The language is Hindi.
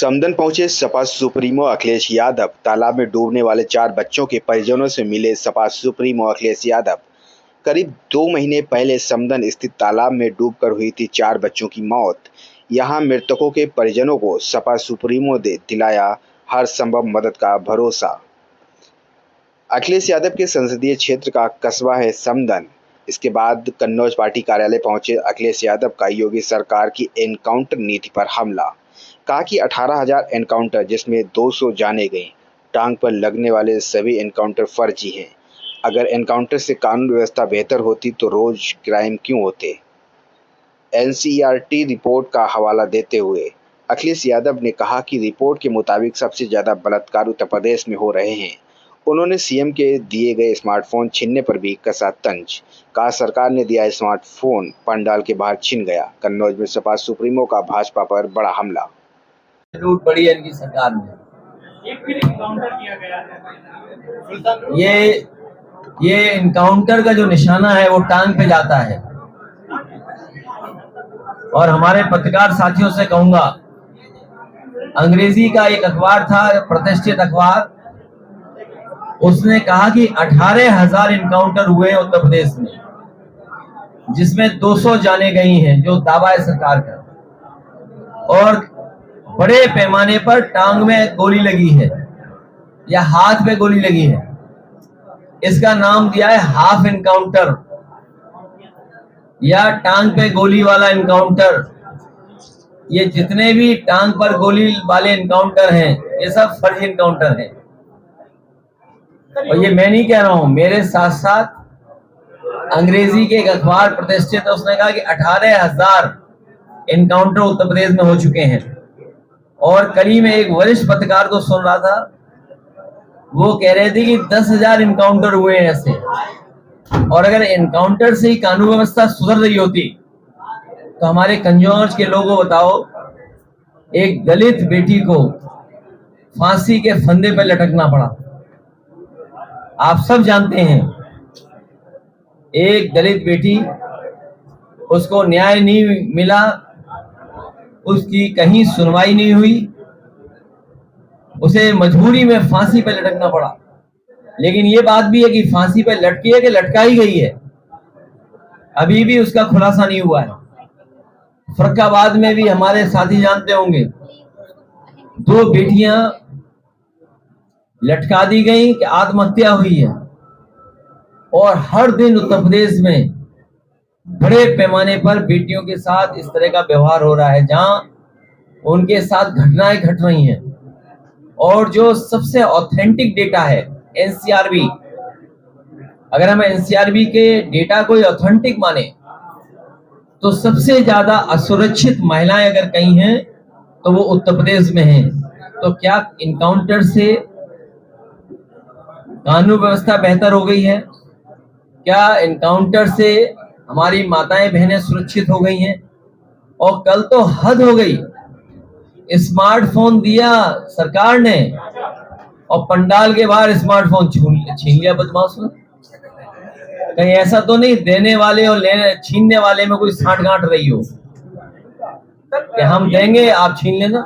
समदन पहुंचे सपा सुप्रीमो अखिलेश यादव। तालाब में डूबने वाले 4 बच्चों के परिजनों से मिले सपा सुप्रीमो अखिलेश यादव। करीब 2 महीने पहले समदन स्थित तालाब में डूबकर हुई थी 4 बच्चों की मौत। यहां मृतकों के परिजनों को सपा सुप्रीमो ने दिलाया हर संभव मदद का भरोसा। अखिलेश यादव के संसदीय क्षेत्र का कस्बा है समदन। इसके बाद कन्नौज पार्टी कार्यालय पहुंचे अखिलेश यादव का योगी सरकार की एनकाउंटर नीति पर हमला। कहा कि 18,000 एनकाउंटर जिसमें 200 जाने गई। टांग पर लगने वाले सभी एनकाउंटर फर्जी हैं। अगर एनकाउंटर से कानून व्यवस्था बेहतर होती तो रोज क्राइम क्यों होते। एनसीईआरटी रिपोर्ट का हवाला देते हुए अखिलेश यादव ने कहा कि रिपोर्ट के मुताबिक सबसे ज्यादा बलात्कार उत्तर प्रदेश में हो रहे हैं। उन्होंने सीएम के दिए गए स्मार्टफोन छीनने पर भी कसा तंज। कहा सरकार ने दिया स्मार्टफोन पंडाल के बाहर छीन गया। कन्नौज में सपा सुप्रीमो का भाजपा पर बड़ा हमला। लूट बड़ी है इनकी सरकार में। एक फिर इनकाउंटर किया गया है। ये इनकाउंटर का जो निशाना है वो टांग पे जाता है। और हमारे पत्रकार साथियों से कहूंगा, अंग्रेजी का एक अखबार था, प्रतिष्ठित अखबार, उसने कहा कि 18,000 इनकाउंटर हुए हैं उत्तर प्रदेश में, जिसमें 200 जाने गई हैं, जो दावा है सरकार का। और बड़े पैमाने पर टांग में गोली लगी है या हाथ में गोली लगी है। इसका नाम दिया है हाफ इनकाउंटर या टांग पे गोली वाला इनकाउंटर। ये जितने भी टांग पर गोली वाले इनकाउंटर हैं, ये सब फर्जी इनकाउंटर हैं। और ये मैं नहीं कह रहा हूं, मेरे साथ साथ अंग्रेजी के एक अखबार प्रतिष्ठित है, उसने कहा कि 18,000 इनकाउंटर उत्तर प्रदेश में हो चुके हैं। और कल में एक वरिष्ठ पत्रकार को सुन रहा था, वो कह रहे थे कि 10,000 इनकाउंटर हुए हैं ऐसे। और अगर इनकाउंटर से ही कानून व्यवस्था सुधर रही होती तो हमारे कन्नौज के लोगों बताओ, एक दलित बेटी को फांसी के फंदे पर लटकना पड़ा। आप सब जानते हैं, एक दलित बेटी, उसको न्याय नहीं मिला, उसकी कहीं सुनवाई नहीं हुई, उसे मजबूरी में फांसी पर लटकना पड़ा। लेकिन ये बात भी है कि फांसी पर लटकी है कि लटकाई गई है, अभी भी उसका खुलासा नहीं हुआ है। फर्रुखाबाद में भी हमारे साथी जानते होंगे, 2 बेटियां लटका दी गई कि आत्महत्या हुई है। और हर दिन उत्तर प्रदेश में बड़े पैमाने पर बेटियों के साथ इस तरह का व्यवहार हो रहा है, जहां उनके साथ घटनाएं घट रही हैं। और जो सबसे ऑथेंटिक डेटा है एनसीआरबी, अगर हम एनसीआरबी के डेटा को ऑथेंटिक माने तो सबसे ज्यादा असुरक्षित महिलाएं अगर कहीं हैं तो वो उत्तर प्रदेश में हैं। तो क्या इनकाउंटर से कानून व्यवस्था बेहतर हो गई है? क्या इनकाउंटर से हमारी माताएं बहनें सुरक्षित हो गई हैं? और कल तो हद हो गई, स्मार्टफोन दिया सरकार ने और पंडाल के बाहर स्मार्टफोन छीन लिया बदमाश ने। कहीं ऐसा तो नहीं देने वाले और छीनने वाले में कोई साठगांठ रही हो कि हम देंगे आप छीन लेना।